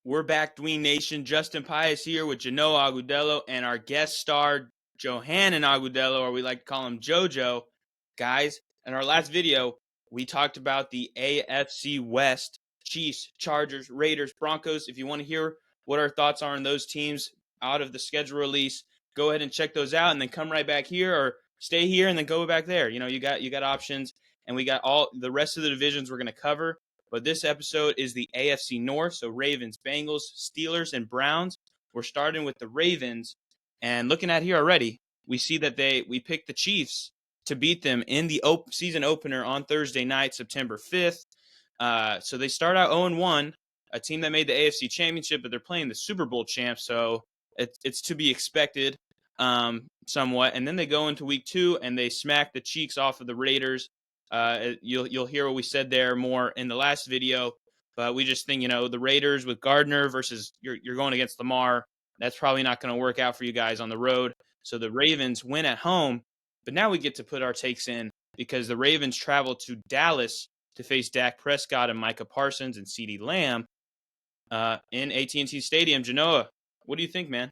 We're back, Dween Nation. Justin Pius here with Genoa Agudelo and our guest star, Johannan Agudelo, or we like to call him JoJo. Guys, in our last video, we talked about the AFC West, Chiefs, Chargers, Raiders, Broncos. If you want to hear what our thoughts are on those teams out of the schedule release, go ahead and check those out and then come right back here or stay here and then go back there. You got options, and we got all the rest of the divisions we're going to cover. But this episode is the AFC North, so Ravens, Bengals, Steelers, and Browns. We're starting with the Ravens, and looking at here already, we see that we picked the Chiefs to beat them in the season opener on Thursday night, September 5th. So they start out 0-1, a team that made the AFC Championship, but they're playing the Super Bowl champs, so it's to be expected somewhat. And then they go into week 2, and they smack the cheeks off of the Raiders. You'll hear what we said there more in the last video, but we just think, the Raiders with Gardner versus you're going against Lamar. That's probably not going to work out for you guys on the road. So the Ravens win at home, but now we get to put our takes in because the Ravens travel to Dallas to face Dak Prescott and Micah Parsons and CeeDee Lamb in AT&T Stadium. Genoa, what do you think, man?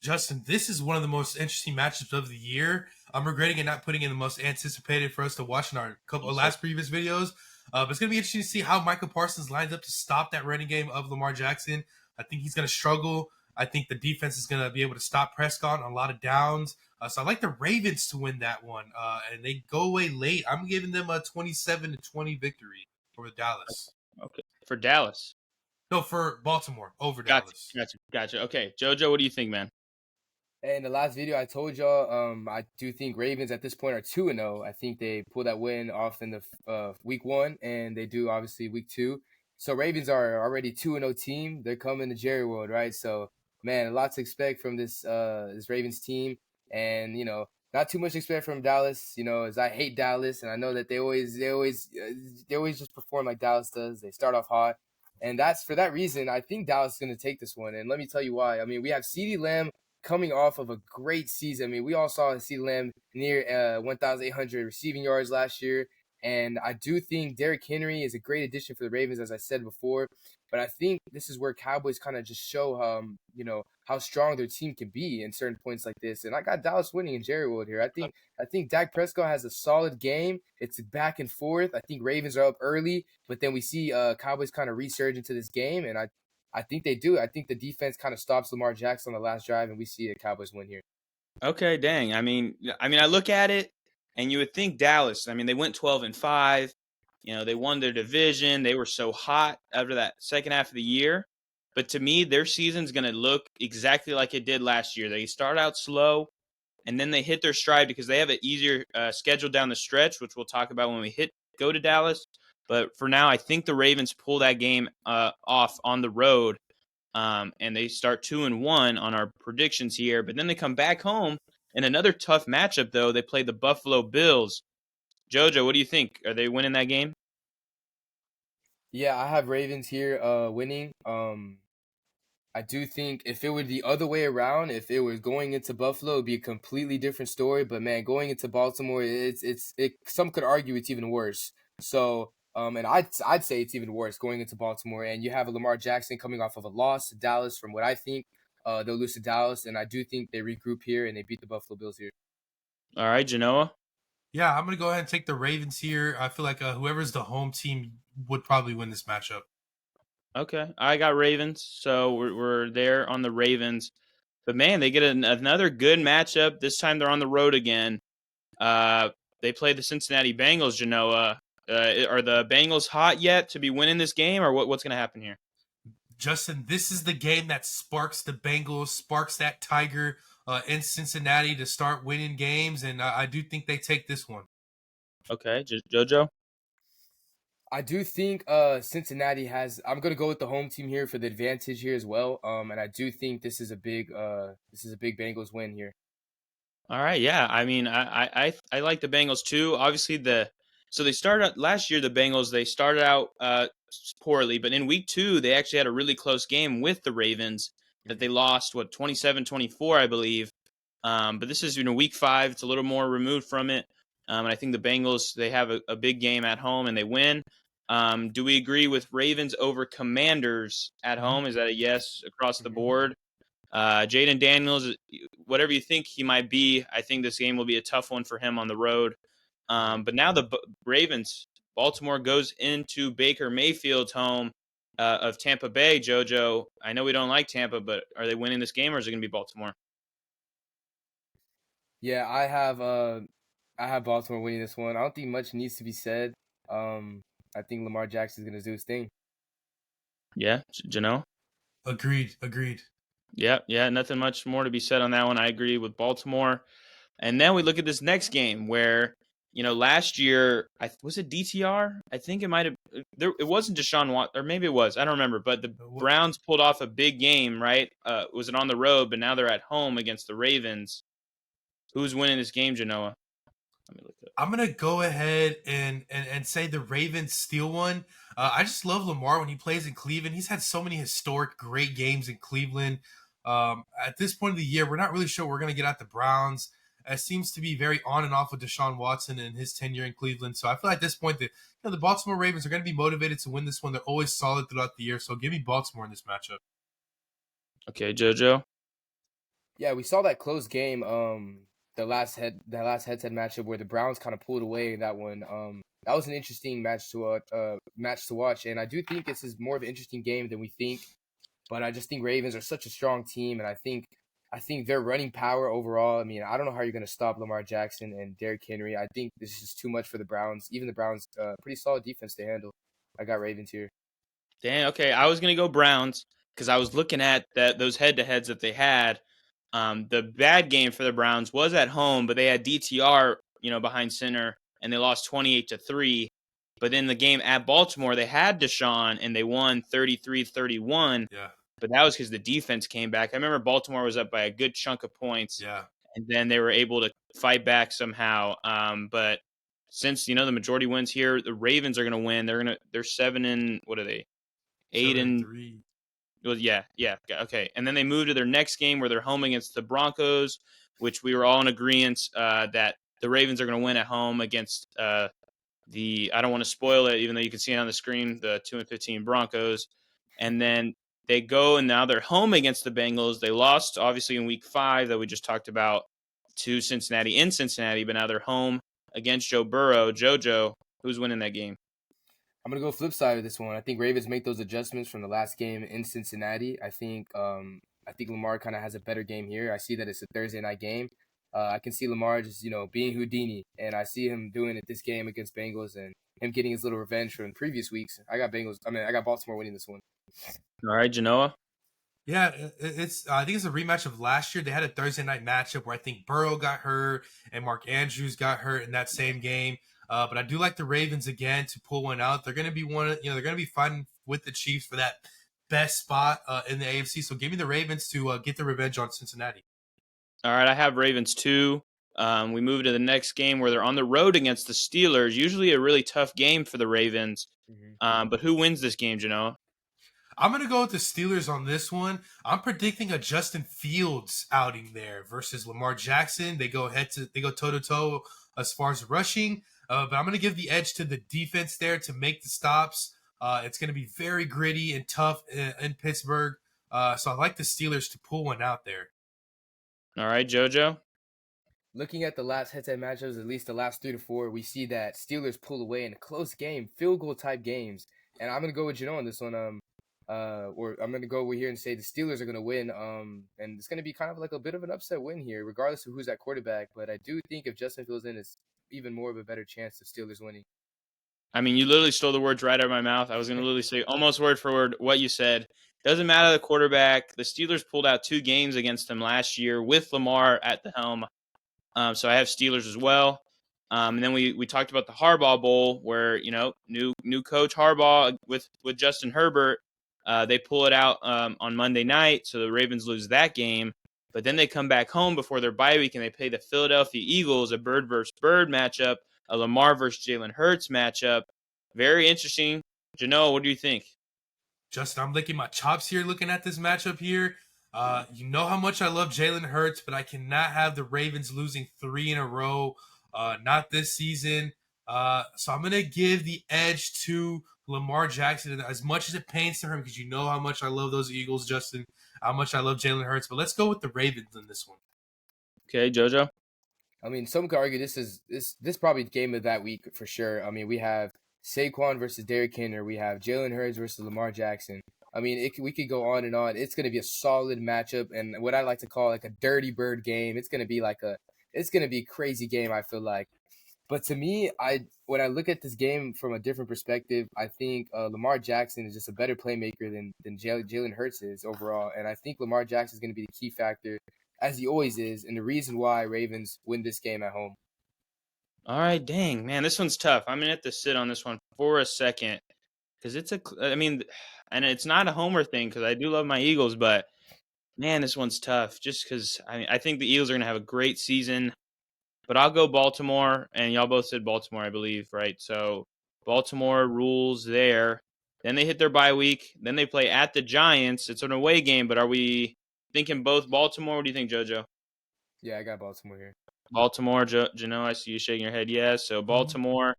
Justin, this is one of the most interesting matchups of the year. I'm regretting it not putting in the most anticipated for us to watch in our last previous videos. But it's going to be interesting to see how Micah Parsons lines up to stop that running game of Lamar Jackson. I think he's going to struggle. I think the defense is going to be able to stop Prescott on a lot of downs. So I like the Ravens to win that one. And they go away late. I'm giving them a 27-20 victory over Dallas. Okay. For Dallas? No, for Baltimore over Dallas. Gotcha. Okay, JoJo, what do you think, man? In the last video, I told y'all I do think Ravens at this point are 2-0. I think they pull that win off in the week 1, and they do obviously week 2. So Ravens are already 2-0 team. They're coming to Jerry World, right? So man, a lot to expect from this Ravens team, and not too much to expect from Dallas. As I hate Dallas, and I know that they always just perform like Dallas does. They start off hot, and that's for that reason. I think Dallas is going to take this one, and let me tell you why. I mean, we have CeeDee Lamb coming off of a great season. I mean, we all saw CeeDee Lamb near 1,800 receiving yards last year. And I do think Derrick Henry is a great addition for the Ravens, as I said before. But I think this is where Cowboys kind of just show, how strong their team can be in certain points like this. And I got Dallas winning in Jerry World here. I think Dak Prescott has a solid game. It's back and forth. I think Ravens are up early, but then we see Cowboys kind of resurge into this game, and I think they do. I think the defense kind of stops Lamar Jackson on the last drive, and we see the Cowboys win here. Okay, dang. I mean, I look at it, and you would think Dallas. I mean, they went 12-5. They won their division. They were so hot after that second half of the year. But to me, their season's going to look exactly like it did last year. They start out slow, and then they hit their stride because they have an easier schedule down the stretch, which we'll talk about when we go to Dallas. But for now, I think the Ravens pull that game off on the road, and they start 2-1 on our predictions here. But then they come back home in another tough matchup, though. They play the Buffalo Bills. JoJo, what do you think? Are they winning that game? Yeah, I have Ravens here winning. I do think if it were the other way around, if it was going into Buffalo, it'd be a completely different story. But man, going into Baltimore, some could argue it's even worse. So and I'd say it's even worse going into Baltimore. And you have a Lamar Jackson coming off of a loss to Dallas. From what I think, they'll lose to Dallas, and I do think they regroup here and they beat the Buffalo Bills here. All right, Genoa. Yeah, I'm going to go ahead and take the Ravens here. I feel like whoever's the home team would probably win this matchup. Okay, I got Ravens, so we're there on the Ravens. But man, they get another good matchup. This time they're on the road again. They play the Cincinnati Bengals, Genoa. Are the Bengals hot yet to be winning this game, or what's going to happen here? Justin, this is the game that sparks the Bengals, sparks that Tiger in Cincinnati to start winning games, and I do think they take this one. Okay, JoJo? I do think Cincinnati has. I'm gonna go with the home team here for the advantage here as well. And I do think this is a big Bengals win here. All right, yeah. I mean, I like the Bengals too. Obviously, so they started out last year. The Bengals they started out poorly, but in week 2 they actually had a really close game with the Ravens that they lost 27-24, I believe. But this is week 5. It's a little more removed from it. And I think the Bengals they have a big game at home and they win. Do we agree with Ravens over Commanders at Mhm. home? Is that a yes across the Mhm. board? Jaden Daniels, whatever you think he might be, I think this game will be a tough one for him on the road. But now the Ravens, Baltimore goes into Baker Mayfield's home of Tampa Bay. JoJo, I know we don't like Tampa, but are they winning this game or is it going to be Baltimore? Yeah, I have Baltimore winning this one. I don't think much needs to be said. I think Lamar Jackson is gonna do his thing. Yeah, Jano? Agreed. Yeah, nothing much more to be said on that one. I agree with Baltimore. And then we look at this next game where, last year, was it DTR? I think it might have. It wasn't Deshaun Watson, or maybe it was. I don't remember. But the Browns pulled off a big game, right? Was it on the road? But now they're at home against the Ravens. Who's winning this game, Genoa? Let me look it up. I'm gonna go ahead and say the Ravens steal one. I just love Lamar when he plays in Cleveland. He's had so many historic, great games in Cleveland. At this point of the year, we're not really sure we're gonna get at the Browns. It seems to be very on and off with Deshaun Watson and his tenure in Cleveland. So I feel like at this point that the Baltimore Ravens are going to be motivated to win this one. They're always solid throughout the year. So give me Baltimore in this matchup. Okay, JoJo. Yeah, we saw that close game. The last head-to-head matchup where the Browns kind of pulled away in that one. That was an interesting match to watch, and I do think this is more of an interesting game than we think. But I just think Ravens are such a strong team, and I think their running power overall. I mean, I don't know how you're going to stop Lamar Jackson and Derrick Henry. I think this is just too much for the Browns. Even the Browns, pretty solid defense to handle. I got Ravens here. Damn. Okay, I was gonna go Browns because I was looking at those head-to-heads that they had. The bad game for the Browns was at home, but they had DTR, behind center, and they lost 28-3. But in the game at Baltimore, they had Deshaun, and they won 33-31. Yeah. But that was because the defense came back. I remember Baltimore was up by a good chunk of points, Yeah. and then they were able to fight back somehow. But since the majority wins here, the Ravens are going to win. They're 7 and what are they? 8 and 7-3. well, yeah. Okay. And then they move to their next game where they're home against the Broncos, which we were all in agreement that the Ravens are going to win at home against I don't want to spoil it, even though you can see it on the screen, the 2-15 Broncos. And then they go and now they're home against the Bengals. They lost, obviously, in week 5 that we just talked about to Cincinnati in Cincinnati, but now they're home against Joe Burrow. JoJo, who's winning that game? I'm gonna go flip side of this one. I think Ravens make those adjustments from the last game in Cincinnati. I think Lamar kind of has a better game here. I see that it's a Thursday night game. I can see Lamar just being Houdini, and I see him doing it this game against Bengals and him getting his little revenge from previous weeks. I got Baltimore winning this one. All right, Genoa. Yeah, it's. I think it's a rematch of last year. They had a Thursday night matchup where I think Burrow got hurt and Mark Andrews got hurt in that same game. But I do like the Ravens again to pull one out. They're going to be they're going to be fighting with the Chiefs for that best spot in the AFC. So give me the Ravens to get the revenge on Cincinnati. All right, I have Ravens too. We move to the next game where they're on the road against the Steelers. Usually a really tough game for the Ravens. But who wins this game, Genoa? I'm going to go with the Steelers on this one. I'm predicting a Justin Fields outing there versus Lamar Jackson. They go toe to toe as far as rushing. But I'm going to give the edge to the defense there to make the stops. It's going to be very gritty and tough in Pittsburgh. So I like the Steelers to pull one out there. All right, JoJo. Looking at the last head-to-head matchups, at least the last 3 to 4, we see that Steelers pull away in a close game, field goal type games. And I'm gonna go with on this one. Or I'm gonna go over here and say the Steelers are gonna win. And it's gonna be kind of like a bit of an upset win here, regardless of who's at quarterback. But I do think if Justin Fields in, it's even more of a better chance of Steelers winning. I mean, you literally stole the words right out of my mouth. I was going to literally say almost word for word what you said. Doesn't matter the quarterback. The Steelers pulled out 2 games against them last year with Lamar at the helm. So I have Steelers as well. And then we talked about the Harbaugh Bowl where, new coach Harbaugh with Justin Herbert. They pull it out on Monday night, so the Ravens lose that game. But then they come back home before their bye week and they play the Philadelphia Eagles, a bird versus bird matchup, a Lamar versus Jalen Hurts matchup. Very interesting. Genoa, what do you think? Justin, I'm licking my chops here looking at this matchup here. You know how much I love Jalen Hurts, but I cannot have the Ravens losing 3 in a row. Not this season. So I'm going to give the edge to Lamar Jackson, as much as it pains for him, because you know how much I love those Eagles, Justin, how much I love Jalen Hurts. But let's go with the Ravens in this one. Okay, JoJo. I mean, some could argue this probably game of that week for sure. I mean, we have Saquon versus Derrick Henry. We have Jalen Hurts versus Lamar Jackson. I mean, we could go on and on. It's going to be a solid matchup, and what I like to call like a dirty bird game. It's going to be it's going to be a crazy game. I feel like. But to me, when I look at this game from a different perspective, I think Lamar Jackson is just a better playmaker than Jalen Hurts is overall, and I think Lamar Jackson is going to be the key factor, as he always is, and the reason why Ravens win this game at home. All right, dang, man, this one's tough. I'm gonna have to sit on this one for a second because I mean, and it's not a homer thing because I do love my Eagles, but man, this one's tough just because I think the Eagles are gonna have a great season. But I'll go Baltimore, and y'all both said Baltimore, I believe, right? So Baltimore rules there. Then they hit their bye week. Then they play at the Giants. It's an away game, but are we thinking both Baltimore? What do you think, JoJo? Yeah, I got Baltimore here. Baltimore, Jano, I see you shaking your head. Yes. So Mm-hmm. Baltimore.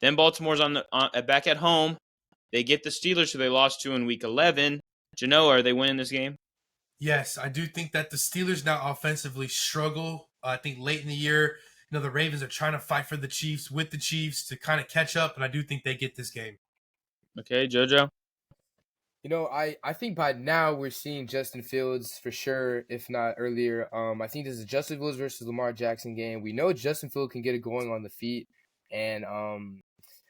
Then Baltimore's back at home. They get the Steelers, who they lost to in Week 11. Jano, are they winning this game? Yes, I do think that the Steelers now offensively struggle. I think late in the year, the Ravens are trying to fight for the Chiefs with the Chiefs to kind of catch up, and I do think they get this game. Okay, JoJo. I think by now we're seeing Justin Fields for sure, if not earlier. I think this is a Justin Fields versus Lamar Jackson game. We know Justin Fields can get it going on the feet, and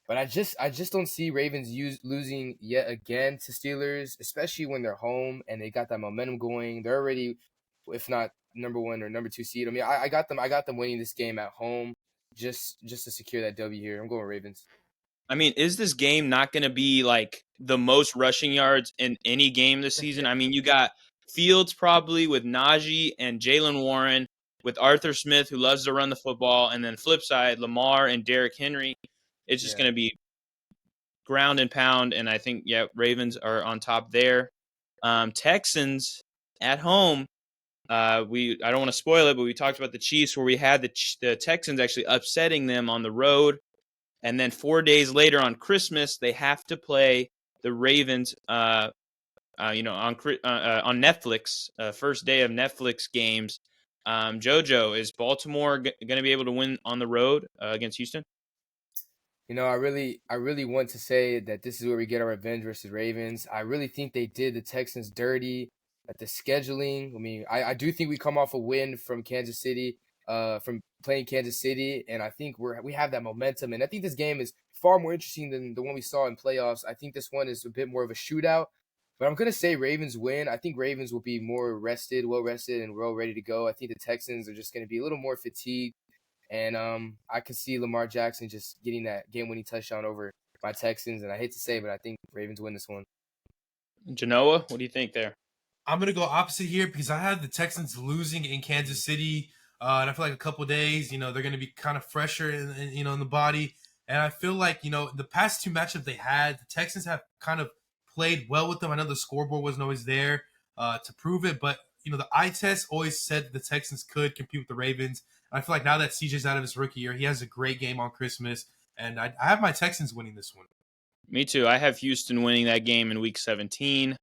but I just don't see Ravens losing yet again to Steelers, especially when they're home and they got that momentum going. They're already, if not number 1 or number 2 seed. I mean, I got them winning this game at home just to secure that W here. I'm going Ravens. I mean, is this game not going to be like the most rushing yards in any game this season? I mean, you got Fields probably with Najee and Jalen Warren, with Arthur Smith, who loves to run the football, and then flip side, Lamar and Derrick Henry. It's just going to be ground and pound, and I think, Ravens are on top there. Texans at home. I don't want to spoil it, but we talked about the Chiefs, where we had the Texans actually upsetting them on the road. And then 4 days later on Christmas, they have to play the Ravens, on Netflix. First day of Netflix games. JoJo, is Baltimore going to be able to win on the road against Houston? I really want to say that this is where we get our revenge versus Ravens. I really think they did the Texans dirty at the scheduling. I mean, I do think we come off a win from Kansas City, from playing Kansas City, and I think we have that momentum. And I think this game is far more interesting than the one we saw in playoffs. I think this one is a bit more of a shootout. But I'm gonna say Ravens win. I think Ravens will be more well rested, and well ready to go. I think the Texans are just gonna be a little more fatigued. And I could see Lamar Jackson just getting that game-winning touchdown over my Texans. And I hate to say, but I think Ravens win this one. Genoa, what do you think there? I'm going to go opposite here because I have the Texans losing in Kansas City. And I feel like a couple of days, they're going to be kind of fresher in the body. And I feel like, the past 2 matchups they had, the Texans have kind of played well with them. I know the scoreboard wasn't always there to prove it, but, the eye test always said that the Texans could compete with the Ravens. I feel like now that CJ's out of his rookie year, he has a great game on Christmas, and I have my Texans winning this one. Me too. I have Houston winning that game in Week 17.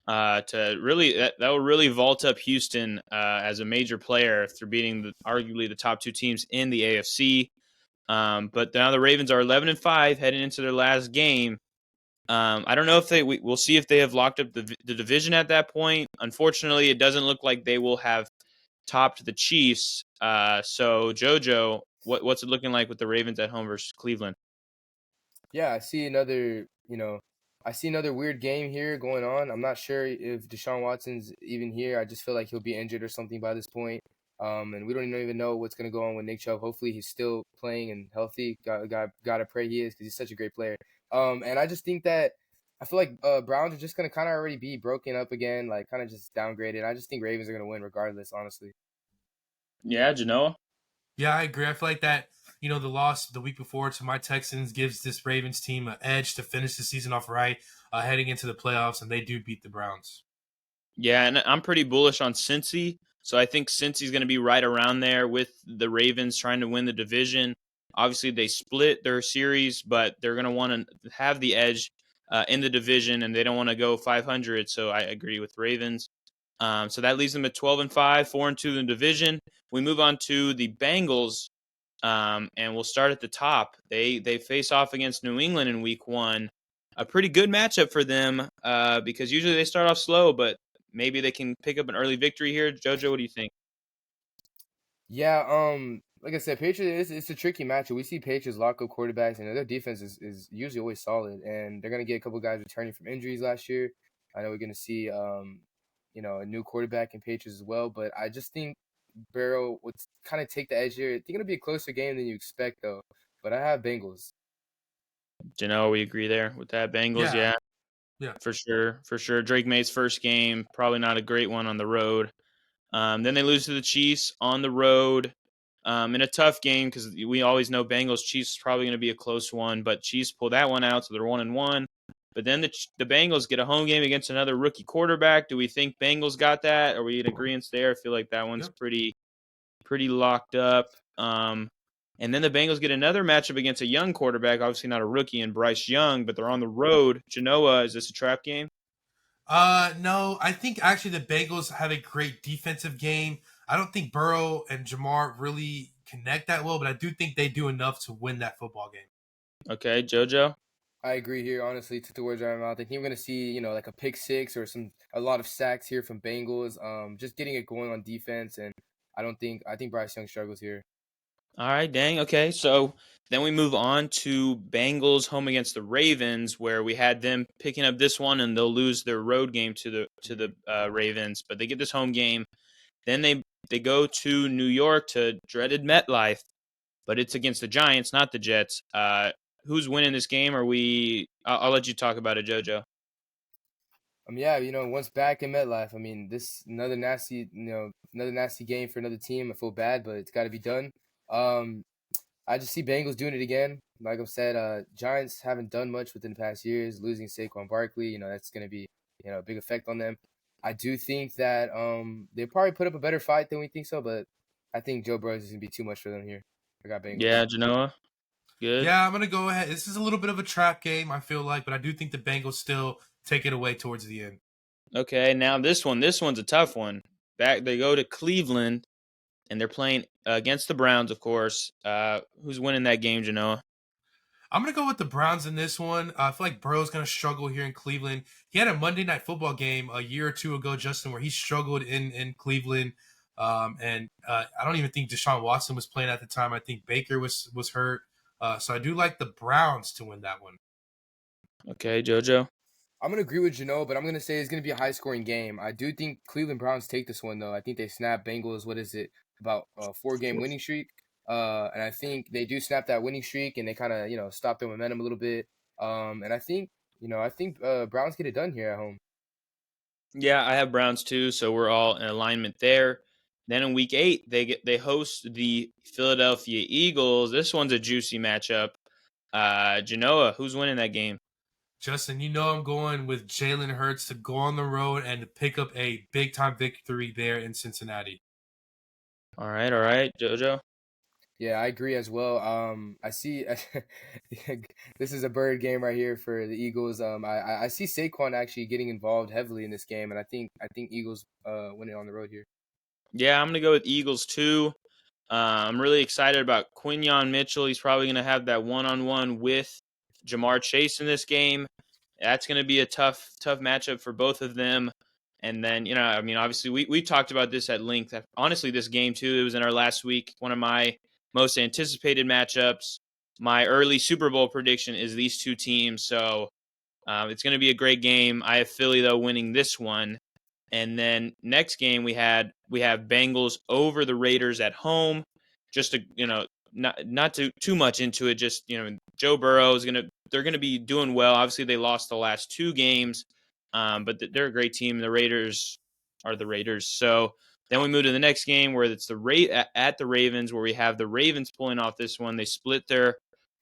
To really that will really vault up Houston as a major player through beating arguably the top 2 teams in the AFC. But now the Ravens are 11-5 heading into their last game. I don't know if we'll see if they have locked up the division at that point. Unfortunately, it doesn't look like they will have topped the Chiefs. So JoJo, what's it looking like with the Ravens at home versus Cleveland? Yeah, I see another weird game here going on. I'm not sure if Deshaun Watson's even here. I just feel like he'll be injured or something by this point. And we don't even know what's going to go on with Nick Chubb. Hopefully he's still playing and healthy. Gotta pray he is, because he's such a great player. And I just think that I feel like Browns are just going to kind of already be broken up again, like kind of just downgraded. I just think Ravens are going to win regardless, honestly. Yeah, Genoa? Yeah, I agree. I feel like that, the loss the week before to my Texans gives this Ravens team an edge to finish the season off right, heading into the playoffs, and they do beat the Browns. Yeah, and I'm pretty bullish on Cincy. So I think Cincy's going to be right around there with the Ravens trying to win the division. Obviously, they split their series, but they're going to want to have the edge in the division, and they don't want to go 500. So I agree with Ravens. So that leaves them at 12-5, 4-2 in the division. We move on to the Bengals, and we'll start at the top. They face off against New England in Week 1. A pretty good matchup for them because usually they start off slow, but maybe they can pick up an early victory here. JoJo, what do you think? Yeah, like I said, Patriots it's a tricky matchup. We see Patriots lock up quarterbacks, and their defense is usually always solid, and they're gonna get a couple guys returning from injuries last year. I know we're gonna see a new quarterback in Patriots as well, but I just think Barrow would kind of take the edge here. I think it'll be a closer game than you expect though. But I have Bengals. Jano, we agree there with that. Bengals, Yeah, yeah, yeah. for sure, for sure. Drake May's first game, probably not a great one on the road. Then they lose to the Chiefs on the road in a tough game because we always know Bengals Chiefs is probably going to be a close one, but Chiefs pull that one out, so they're 1-1. But then the Bengals get a home game against another rookie quarterback. Do we think Bengals got that? Are we in agreement there? I feel like that one's Yep. pretty locked up. And then the Bengals get another matchup against a young quarterback, obviously not a rookie, in Bryce Young, but they're on the road. Genoa, is this a trap game? No, I think actually the Bengals have a great defensive game. I don't think Burrow and Jamar really connect that well, but I do think they do enough to win that football game. Okay, JoJo. I agree here. Honestly, took the words out of my mouth. I think we're gonna see, like a pick six or a lot of sacks here from Bengals. Just getting it going on defense, and I think Bryce Young struggles here. All right, dang. Okay, so then we move on to Bengals home against the Ravens, where we had them picking up this one, and they'll lose their road game to the Ravens, but they get this home game. Then they go to New York to dreaded MetLife, but it's against the Giants, not the Jets. Who's winning this game? Are we? I'll let you talk about it, JoJo. Yeah, once back in MetLife, I mean, this another nasty game for another team. I feel bad, but it's got to be done. Um, I just see Bengals doing it again. Like I said, Giants haven't done much within the past years. Losing Saquon Barkley, that's going to be a big effect on them. I do think that they probably put up a better fight than we think so, but I think Joe Burrow is going to be too much for them here. I got Bengals. Yeah, Genoa. Good. Yeah, I'm gonna go ahead. This is a little bit of a trap game, I feel like, but I do think the Bengals still take it away towards the end. Okay, now this one's a tough one. Back they go to Cleveland, and they're playing against the Browns, of course. Who's winning that game, Genoa? I'm gonna go with the Browns in this one. I feel like Burrow's gonna struggle here in Cleveland. He had a Monday Night Football game a year or two ago, Justin, where he struggled in Cleveland. And I don't even think Deshaun Watson was playing at the time. I think Baker was hurt. So I do like the Browns to win that one. Okay, JoJo. I'm gonna agree with Jano, but I'm gonna say it's gonna be a high scoring game. I do think Cleveland Browns take this one though. I think they snap Bengals. What is it? About a 4 game winning streak. And I think they do snap that winning streak, and they kind of stop their momentum a little bit. And I think Browns get it done here at home. Yeah, I have Browns too, so we're all in alignment there. Then in week 8, they host the Philadelphia Eagles. This one's a juicy matchup. Genoa, who's winning that game? Justin, I'm going with Jalen Hurts to go on the road and to pick up a big time victory there in Cincinnati. All right, JoJo. Yeah, I agree as well. I see this is a bird game right here for the Eagles. I see Saquon actually getting involved heavily in this game, and I think Eagles win it on the road here. Yeah, I'm gonna go with Eagles too. I'm really excited about Quinyon Mitchell. He's probably going to have that one-on-one with Jamar Chase in this game. That's going to be a tough matchup for both of them. And then, I mean, obviously, we talked about this at length. Honestly, this game, too, it was in our last week, one of my most anticipated matchups. My early Super Bowl prediction is these two teams. So it's going to be a great game. I have Philly, though, winning this one. And then next game we have Bengals over the Raiders at home. Just to not too much into it. Just Joe Burrow is they're gonna be doing well. Obviously they lost the last 2 games, but they're a great team. The Raiders are the Raiders. So then we move to the next game where it's at the Ravens, where we have the Ravens pulling off this one. They split their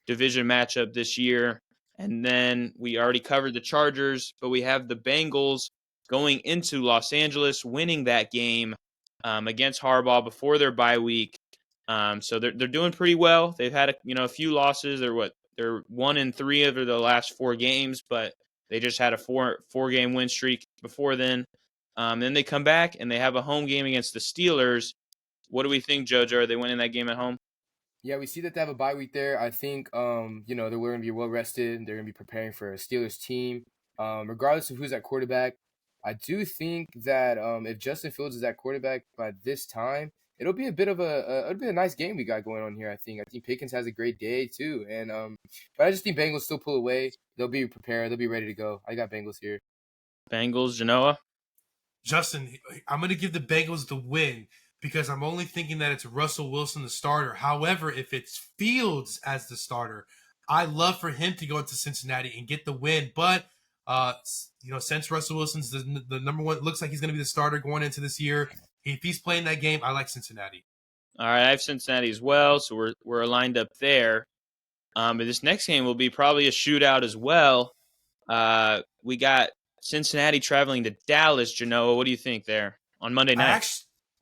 division matchup this year, and then we already covered the Chargers, but we have the Bengals going into Los Angeles, winning that game against Harbaugh before their bye week. So they're doing pretty well. They've had a few losses. They're 1-3 over the last 4 games, but They just had a four game win streak before then. Then they come back and they have a home game against the Steelers. What do we think, JoJo? Are they winning that game at home? Yeah, we see that they have a bye week there. I think they're going to be well rested. They're going to be preparing for a Steelers team. Regardless of who's at quarterback, I do think that if Justin Fields is at quarterback by this time, it'll be a bit of it'll be a nice game we got going on here. I think Pickens has a great day too, and but I just think Bengals still pull away. They'll be prepared. They'll be ready to go. I got Bengals here. Bengals, Genoa. Justin, I'm going to give the Bengals the win because I'm only thinking that it's Russell Wilson the starter. However, if it's Fields as the starter, I love for him to go into Cincinnati and get the win. But since Russell Wilson's the number one, it looks like he's going to be the starter going into this year. If he's playing that game, I like Cincinnati. All right, I have Cincinnati as well, so we're lined up there. But this next game will be probably a shootout as well. We got Cincinnati traveling to Dallas. Genoa, what do you think there on Monday night?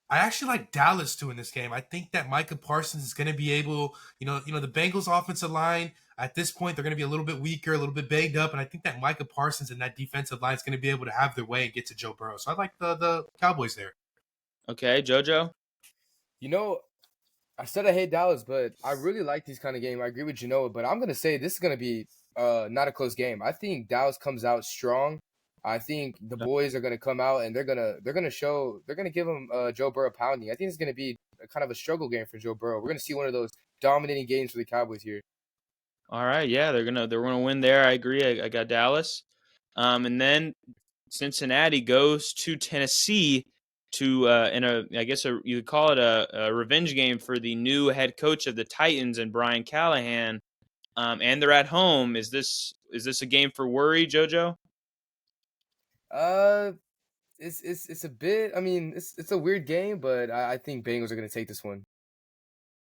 I actually like Dallas too in this game. I think that Micah Parsons is going to be able, the Bengals offensive line at this point, they're going to be a little bit weaker, a little bit banged up, and I think that Micah Parsons and that defensive line is going to be able to have their way and get to Joe Burrow. So I like the Cowboys there. Okay, JoJo. I said I hate Dallas, but I really like these kind of games. I agree with Genoa, but I'm gonna say this is gonna be not a close game. I think Dallas comes out strong. I think the boys are gonna come out and they're gonna give him Joe Burrow pounding. I think it's gonna be kind of a struggle game for Joe Burrow. We're gonna see one of those dominating games for the Cowboys here. All right, yeah, they're gonna win there. I agree. I got Dallas, and then Cincinnati goes to Tennessee to you could call it a revenge game for the new head coach of the Titans and Brian Callahan. And they're at home. Is this a game for worry, JoJo? It's a bit. I mean, it's a weird game, but I think Bengals are gonna take this one.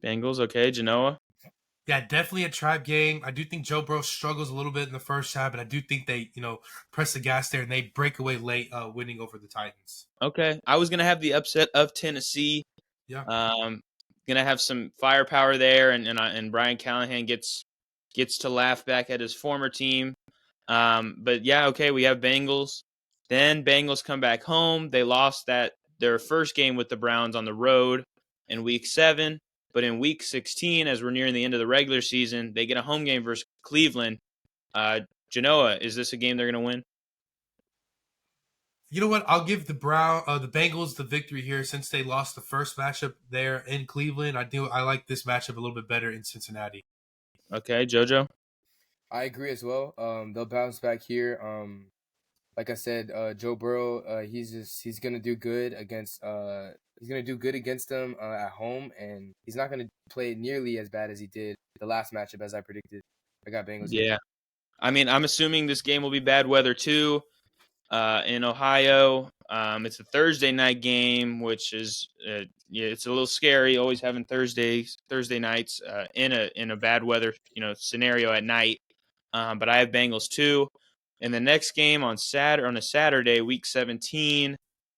Bengals, okay, Genoa. Yeah, definitely a trap game. I do think Joe Burrow struggles a little bit in the first half, but I do think they, press the gas there and they break away late, winning over the Titans. Okay, I was gonna have the upset of Tennessee. Yeah. Gonna have some firepower there, and Brian Callahan gets to laugh back at his former team. But yeah, okay, we have Bengals. Then Bengals come back home. They lost their first game with the Browns on the road in Week 7. But in Week 16, as we're nearing the end of the regular season, they get a home game versus Cleveland. Genoa, is this a game they're going to win? You know what? I'll give the Bengals the victory here since they lost the first matchup there in Cleveland. I like this matchup a little bit better in Cincinnati. Okay, JoJo. I agree as well. They'll bounce back here. Like I said, Joe Burrow, he's gonna do good against them at home, and he's not gonna play nearly as bad as he did the last matchup as I predicted. I got Bengals. Yeah, I mean, I'm assuming this game will be bad weather too. In Ohio, it's a Thursday night game, which is it's a little scary. Always having Thursday nights in a bad weather scenario at night. But I have Bengals too. In the next game on a Saturday, Week 17,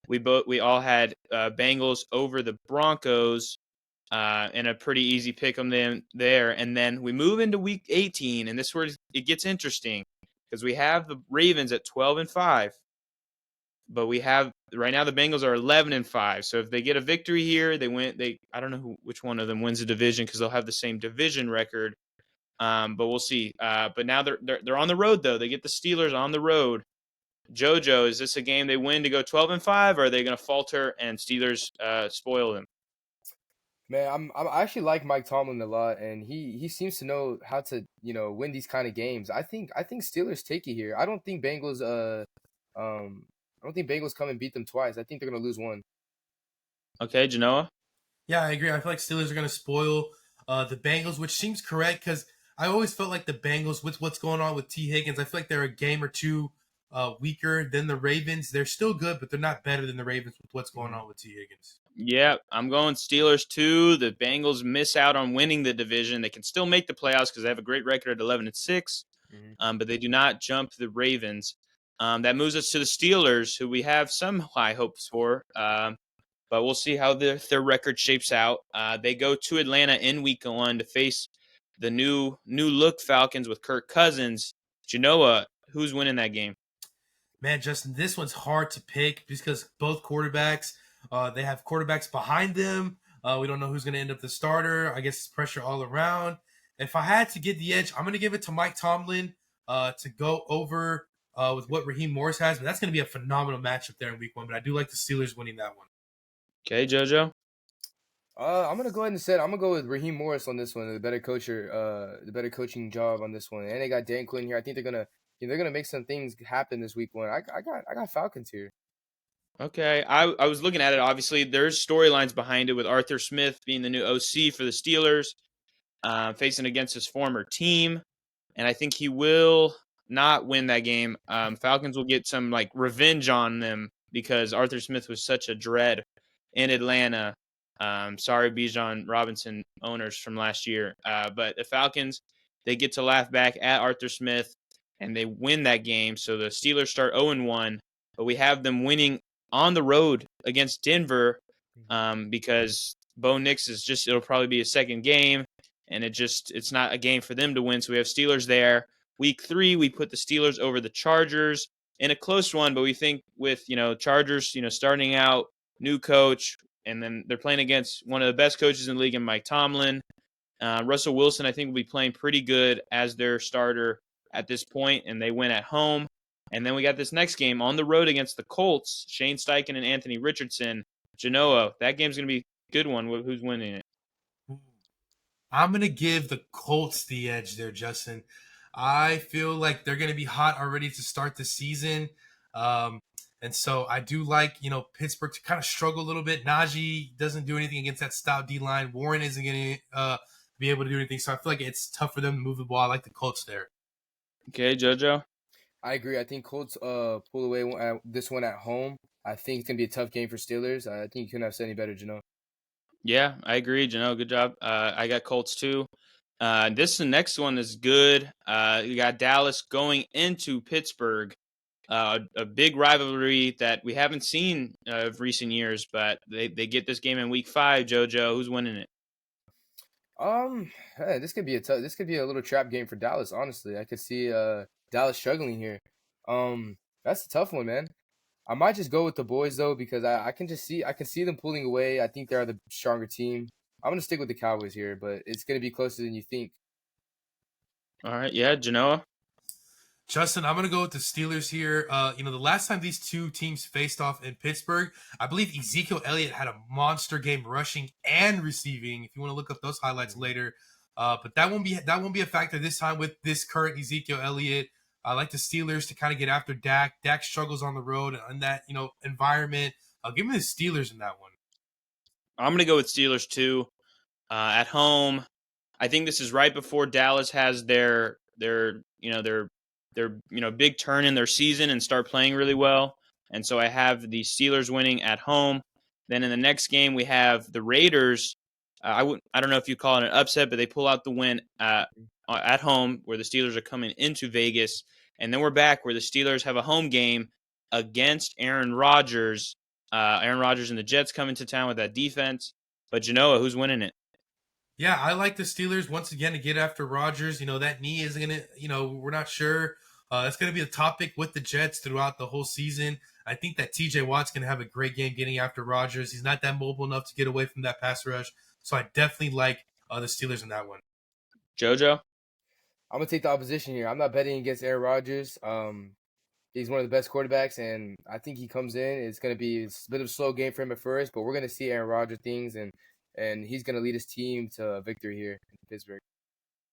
we all had Bengals over the Broncos in a pretty easy pick 'em there. And then we move into Week 18, and this is where it gets interesting because we have the Ravens at 12-5, but we have right now the Bengals are 11-5. So if they get a victory here, they win. I don't know which one of them wins the division because they'll have the same division record. But we'll see. But now they're on the road though. They get the Steelers on the road. JoJo, is this a game they win to go 12-5, or are they going to falter and Steelers spoil them? Man, I actually like Mike Tomlin a lot, and he seems to know how to win these kind of games. I think Steelers take it here. I don't think Bengals come and beat them twice. I think they're gonna lose one. Okay, Genoa. Yeah, I agree. I feel like Steelers are gonna spoil the Bengals, which seems correct because I always felt like the Bengals, with what's going on with T. Higgins, I feel like they're a game or two weaker than the Ravens. They're still good, but they're not better than the Ravens with what's going on with T. Higgins. Yeah, I'm going Steelers too. The Bengals miss out on winning the division. They can still make the playoffs because they have a great record at 11-6, but they do not jump the Ravens. That moves us to the Steelers, who we have some high hopes for, but we'll see how their record shapes out. They go to Atlanta in Week 1 to face the new look Falcons with Kirk Cousins. Genoa, who's winning that game? Man, Justin, this one's hard to pick just because both quarterbacks, they have quarterbacks behind them. We don't know who's going to end up the starter. I guess it's pressure all around. If I had to get the edge, I'm going to give it to Mike Tomlin to go over with what Raheem Morris has. But that's going to be a phenomenal matchup there in week 1. But I do like the Steelers winning that one. Okay, JoJo. I'm gonna go ahead and say I'm gonna go with Raheem Morris on this one, the better coaching job on this one. And they got Dan Quinn here. I think they're gonna make some things happen this week 1. I got Falcons here. Okay, I was looking at it. Obviously, there's storylines behind it with Arthur Smith being the new OC for the Steelers, facing against his former team, and I think he will not win that game. Falcons will get some like revenge on them because Arthur Smith was such a dread in Atlanta. Sorry, Bijan Robinson owners from last year, but the Falcons, they get to laugh back at Arthur Smith and they win that game. So the Steelers start 0-1, but we have them winning on the road against Denver because Bo Nix it'll probably be a second game, and it's not a game for them to win. So we have Steelers there. Week 3, we put the Steelers over the Chargers in a close one, but we think with, Chargers, starting out, new coach, and then they're playing against one of the best coaches in the league in Mike Tomlin. Russell Wilson, I think, will be playing pretty good as their starter at this point, and they win at home. And then we got this next game on the road against the Colts, Shane Steichen and Anthony Richardson. Genoa, that game's going to be a good one. Who's winning it? I'm going to give the Colts the edge there, Justin. I feel like they're going to be hot already to start the season. And so I do like, Pittsburgh to kind of struggle a little bit. Najee doesn't do anything against that stout D-line. Warren isn't going to be able to do anything. So I feel like it's tough for them to move the ball. I like the Colts there. Okay, JoJo? I agree. I think Colts pull away this one at home. I think it's going to be a tough game for Steelers. I think you couldn't have said any better, Jano. Yeah, I agree, Jano. Good job. I got Colts too. The next one is good. You got Dallas going into Pittsburgh. A big rivalry that we haven't seen of recent years, but they get this game in week 5. JoJo, who's winning it? Hey, this could be a little trap game for Dallas. Honestly, I could see Dallas struggling here. That's a tough one, man. I might just go with the boys though because I can see them pulling away. I think they are the stronger team. I'm gonna stick with the Cowboys here, but it's gonna be closer than you think. All right, yeah, Genoa. Justin, I'm going to go with the Steelers here. The last time these two teams faced off in Pittsburgh, I believe Ezekiel Elliott had a monster game rushing and receiving. If you want to look up those highlights later, but that won't be a factor this time with this current Ezekiel Elliott. I like the Steelers to kind of get after Dak. Dak struggles on the road and in that environment. Give me the Steelers in that one. I'm going to go with Steelers too. At home, I think this is right before Dallas has their big turn in their season and start playing really well. And so I have the Steelers winning at home. Then in the next game we have the Raiders. I don't know if you call it an upset, but they pull out the win at home where the Steelers are coming into Vegas. And then we're back where the Steelers have a home game against Aaron Rodgers. Aaron Rodgers and the Jets come into town with that defense. But Genoa, who's winning it? Yeah, I like the Steelers once again to get after Rodgers. That knee isn't going to, we're not sure. It's going to be a topic with the Jets throughout the whole season. I think that TJ Watt's going to have a great game getting after Rodgers. He's not that mobile enough to get away from that pass rush. So I definitely like the Steelers in that one. JoJo? I'm going to take the opposition here. I'm not betting against Aaron Rodgers. He's one of the best quarterbacks, and I think he comes in. It's going to be a bit of a slow game for him at first, but we're going to see Aaron Rodgers things, and he's going to lead his team to a victory here in Pittsburgh.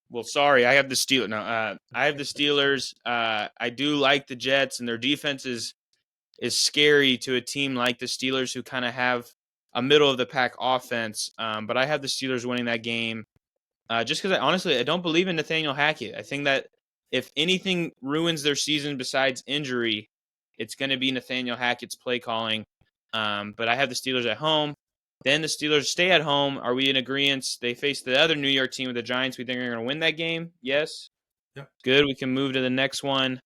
Well, sorry, I have the Steelers. No, I have the Steelers. I do like the Jets, and their defense is scary to a team like the Steelers, who kind of have a middle of the pack offense. But I have the Steelers winning that game, just because I don't believe in Nathaniel Hackett. I think that if anything ruins their season besides injury, it's going to be Nathaniel Hackett's play calling. But I have the Steelers at home. Then the Steelers stay at home. Are we in agreement? They face the other New York team with the Giants. We think they're going to win that game? Yes? Yep. Good. We can move to the next one.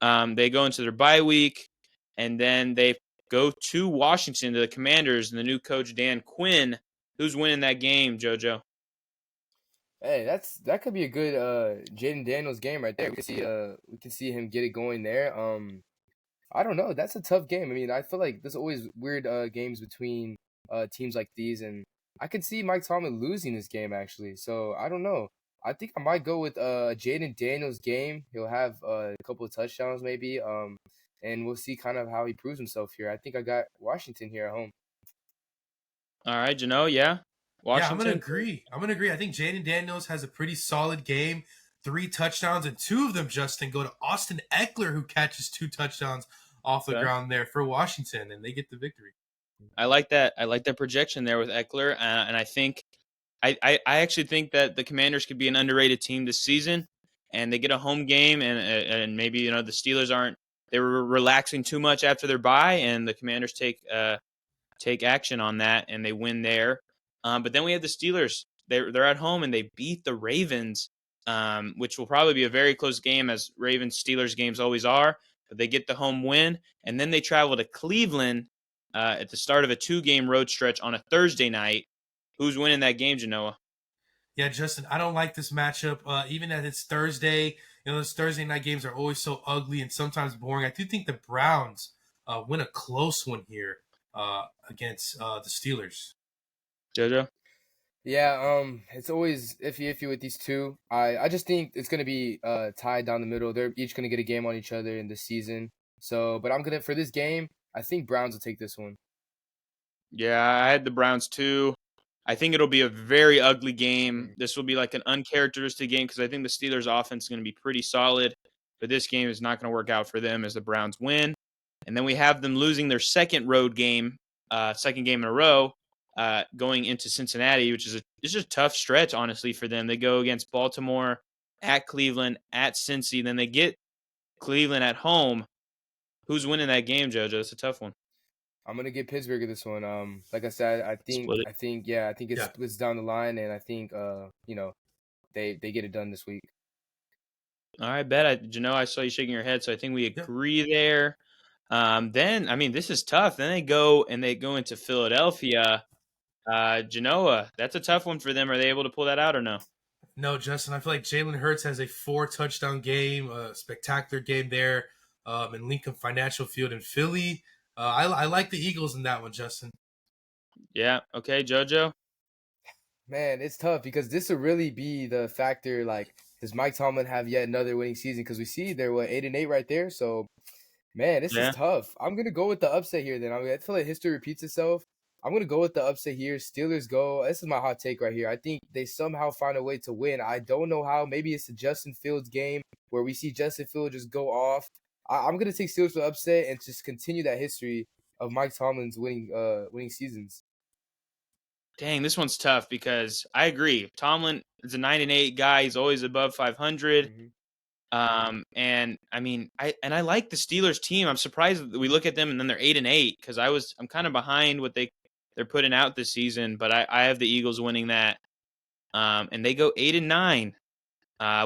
They go into their bye week, and then they go to Washington to the Commanders and the new coach, Dan Quinn. Who's winning that game, JoJo? Hey, that could be a good Jaden Daniels game right there. We can see him get it going there. I don't know. That's a tough game. I mean, I feel like there's always weird games between teams like these, and I could see Mike Tomlin losing this game actually. So I don't know. I think I might go with Jaden Daniels game. He'll have a couple of touchdowns maybe. And we'll see kind of how he proves himself here. I think I got Washington here at home. All right, yeah, Yeah, I'm gonna Washington. agree. I think Jaden Daniels has a pretty solid game. 3 touchdowns, and 2 of them, Justin, go to Austin Eckler, who catches 2 touchdowns off the Okay. ground there for Washington, and they get the victory. I like that. I like that projection there with Eckler, and I think I actually think that the Commanders could be an underrated team this season, and they get a home game, and maybe the Steelers aren't they were relaxing too much after their bye, and the Commanders take action on that and they win there. But then we have the Steelers. They're at home and they beat the Ravens, which will probably be a very close game as Ravens Steelers games always are. But they get the home win and then they travel to Cleveland at the start of a 2-game road stretch on a Thursday night. Who's winning that game, Genoa? Yeah, Justin, I don't like this matchup. Even as it's Thursday, those Thursday night games are always so ugly and sometimes boring. I do think the Browns win a close one here against the Steelers. Jojo? Yeah, it's always iffy with these two. I just think it's gonna be tied down the middle. They're each gonna get a game on each other in this season. So, but I'm gonna for this game, I think Browns will take this one. Yeah, I had the Browns too. I think it'll be a very ugly game. Mm. This will be like an uncharacteristic game because I think the Steelers' offense is going to be pretty solid. But this game is not going to work out for them as the Browns win. And then we have them losing their second road game, second game in a row, going into Cincinnati, which is just a tough stretch, honestly, for them. They go against Baltimore, at Cleveland, at Cincy. Then they get Cleveland at home. Who's winning that game, JoJo? It's a tough one. I'm gonna get Pittsburgh this one. Like I said, Split it. I think it's down the line, and I think they get it done this week. All right, bet. I saw you shaking your head, so I think we agree there. Then, I mean, this is tough. Then they go into Philadelphia. Genoa, that's a tough one for them. Are they able to pull that out or no? No, Justin, I feel like Jalen Hurts has a 4 touchdown game, a spectacular game there in Lincoln Financial Field in Philly. I like the Eagles in that one, Justin. Yeah. Okay, JoJo. Man, it's tough because this will really be the factor. Like, does Mike Tomlin have yet another winning season? Because we see they're 8-8 right there. So, man, this is Yeah. tough. I'm gonna go with the upset here. Then I feel like history repeats itself. I'm gonna go with the upset here. Steelers go. This is my hot take right here. I think they somehow find a way to win. I don't know how. Maybe it's the Justin Fields game where we see Justin Fields just go off. I'm gonna take Steelers for the upset and just continue that history of Mike Tomlin's winning seasons. Dang, this one's tough because I agree. Tomlin is a 9-8 guy. He's always above 500. Mm-hmm. And I mean, I like the Steelers team. I'm surprised that we look at them and then they're 8-8 because I'm kind of behind what they're putting out this season. But I have the Eagles winning that. And they go 8-9,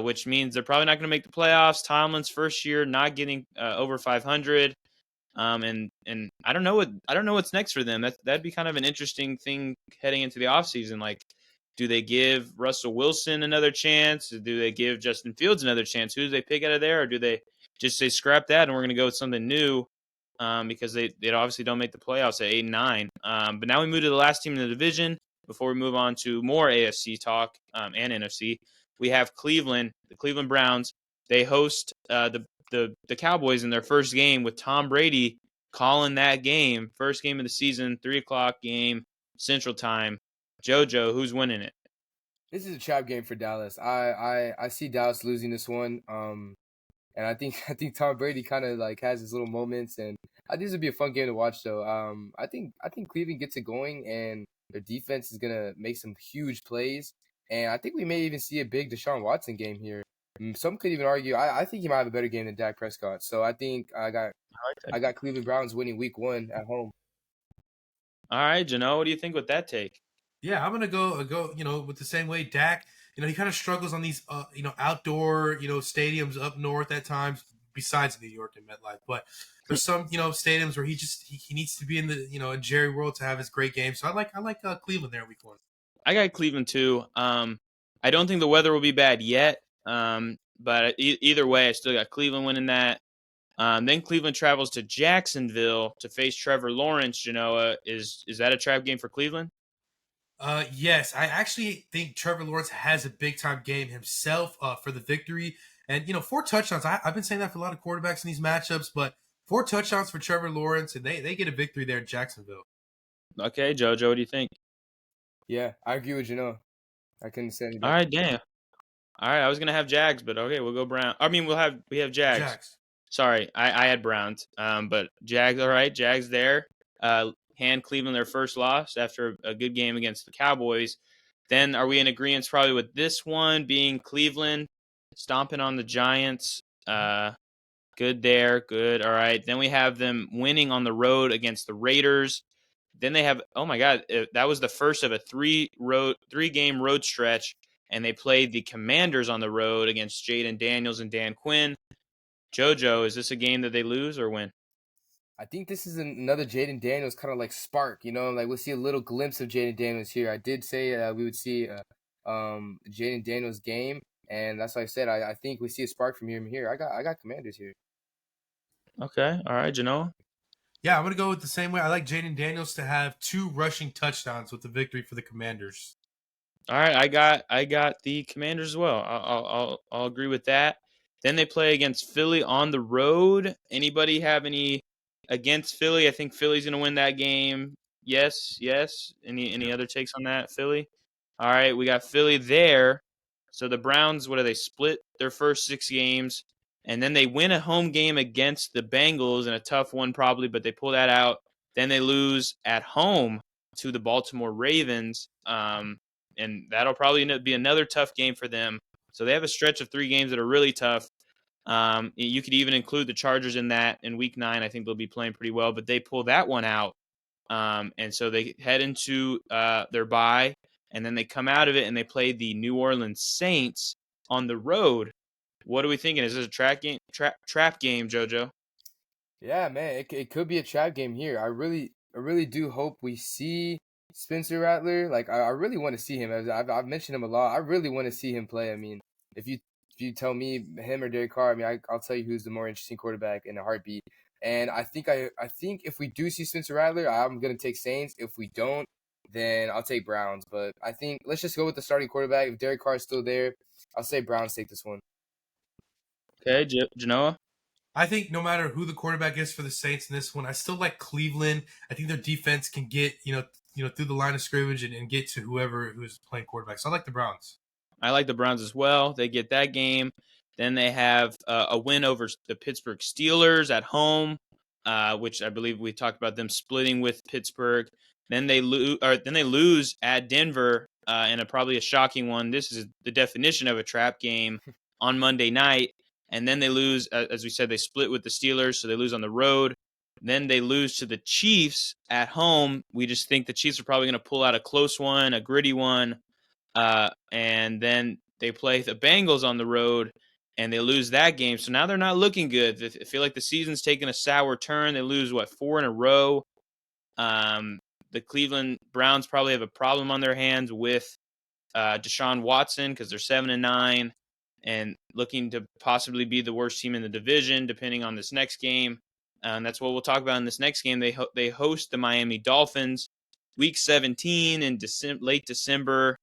which means they're probably not going to make the playoffs. Tomlin's first year not getting over 500. And I don't know what's next for them. That'd be kind of an interesting thing heading into the offseason. Like, do they give Russell Wilson another chance? Do they give Justin Fields another chance? Who do they pick out of there, or do they just say scrap that and we're going to go with something new? Because they obviously don't make the playoffs at 8-9. But now we move to the last team in the division before we move on to more AFC talk and NFC. We have Cleveland, the Cleveland Browns. They host the Cowboys in their first game with Tom Brady calling that game, first game of the season, 3:00 game Central Time. JoJo, who's winning it? This is a trap game for Dallas. I see Dallas losing this one. And I think I think Tom Brady kind of like has his little moments, and I think this would be a fun game to watch though. I think Cleveland gets it going, and their defense is gonna make some huge plays, and I think we may even see a big Deshaun Watson game here. Some could even argue I think he might have a better game than Dak Prescott. So I think I got Cleveland Browns winning Week 1 at home. All right, Jano, what do you think with that take? Yeah, I'm gonna go with the same way. Dak, he kind of struggles on these outdoor stadiums up north at times. Besides New York and MetLife, but there's some stadiums where he needs to be in the in Jerry World to have his great game. So I like Cleveland there week 1. I got Cleveland too. I I don't think the weather will be bad yet. But either way, I still got Cleveland winning that. Then Cleveland travels to Jacksonville to face Trevor Lawrence. Genoa, is that a trap game for Cleveland? Yes, I actually think Trevor Lawrence has a big time game himself for the victory. And, 4 touchdowns. I've been saying that for a lot of quarterbacks in these matchups, but 4 touchdowns for Trevor Lawrence, and they get a victory there in Jacksonville. Okay, JoJo, what do you think? Yeah, I agree with Janelle. I couldn't say any All better. right, damn. All right, I was gonna have Jags, but okay, we'll go Brown. I mean, we have Jags. Jags. Sorry, I had Browns. But Jags, all right, Jags there. Hand Cleveland their first loss after a good game against the Cowboys. Then are we in agreement probably with this one being Cleveland stomping on the Giants? Good there, good. All right. Then we have them winning on the road against the Raiders. Then they have, oh my God, that was the first of a three-game road stretch, and they played the Commanders on the road against Jaden Daniels and Dan Quinn. JoJo, is this a game that they lose or win? I think this is another Jaden Daniels kind of like spark, like we'll see a little glimpse of Jaden Daniels here. I did say we would see Jaden Daniels game, and that's why I said I think we see a spark from him here. I got Commanders here. Okay. All right, Genoa. Yeah, I'm going to go with the same way. I like Jaden Daniels to have 2 rushing touchdowns with the victory for the Commanders. All right, I got the Commanders as well. I'll agree with that. Then they play against Philly on the road. Anybody have any against Philly? I think Philly's going to win that game. Yes. Any other takes on that, Philly? All right, we got Philly there. So the Browns, what do they split their first 6 games, and then they win a home game against the Bengals in a tough one probably, but they pull that out. Then they lose at home to the Baltimore Ravens. And that'll probably be another tough game for them. So they have a stretch of 3 games that are really tough. You could even include the Chargers in that in Week 9. I think they'll be playing pretty well, but they pull that one out. And so they head into their bye, and then they come out of it and they play the New Orleans Saints on the road. What are we thinking? Is this a trap game, JoJo? Yeah, man, it could be a trap game here. I really do hope we see Spencer Rattler. Like I really want to see him. As I've mentioned him a lot. I really want to see him play. I mean, if you tell me him or Derek Carr, I mean, I'll tell you who's the more interesting quarterback in a heartbeat. And I think if we do see Spencer Rattler, I'm gonna take Saints. If we don't, then I'll take Browns. But I think let's just go with the starting quarterback. If Derek Carr is still there, I'll say Browns take this one. Okay, Genoa. I think no matter who the quarterback is for the Saints in this one, I still like Cleveland. I think their defense can get, through the line of scrimmage and get to whoever who's playing quarterback. So I like the Browns. I like the Browns as well. They get that game. Then they have a win over the Pittsburgh Steelers at home, which I believe we talked about them splitting with Pittsburgh. Then they lose at Denver in probably a shocking one. This is the definition of a trap game on Monday night. And then they lose, as we said, they split with the Steelers, so they lose on the road. Then they lose to the Chiefs at home. We just think the Chiefs are probably going to pull out a close one, a gritty one. And then they play the Bengals on the road, and they lose that game. So now they're not looking good. I feel like the season's taken a sour turn. They lose, 4 in a row. The Cleveland Browns probably have a problem on their hands with Deshaun Watson because they're 7-9 and looking to possibly be the worst team in the division, depending on this next game. And that's what we'll talk about in this next game. They host the Miami Dolphins, Week 17 in late December.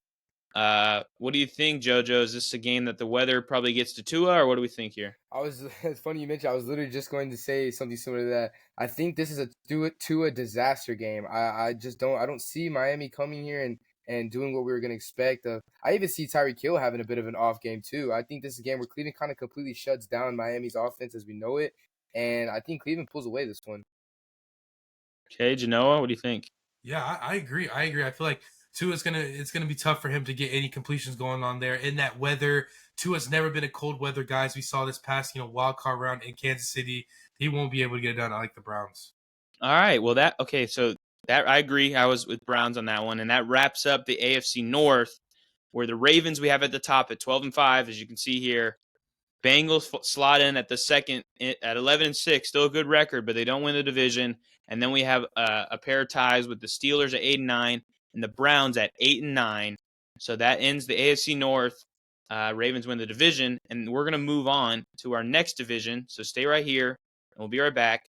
What do you think, JoJo? Is this a game that the weather probably gets to Tua, or what do we think here? It's funny you mentioned. I was literally just going to say something similar to that. I think this is a disaster game. I just don't see Miami coming here and doing what we were going to expect. I even see Tyreek Hill having a bit of an off game too. I think this is a game where Cleveland kind of completely shuts down Miami's offense as we know it, and I think Cleveland pulls away this one. Okay, Genoa, what do you think? Yeah, I agree. I feel like it's gonna be tough for him to get any completions going on there in that weather. Tua's never been a cold weather guy. As we saw this past wild card round in Kansas City. He won't be able to get it done. I like the Browns. All right. Well, so that I agree. I was with Browns on that one, and that wraps up the AFC North, where the Ravens we have at the top at 12-5, as you can see here. Bengals slot in at the second at 11-6, still a good record, but they don't win the division. And then we have a pair of ties with the Steelers at 8-9 and the Browns at 8-9. So that ends the AFC North. Ravens win the division, and we're going to move on to our next division. So stay right here, and we'll be right back.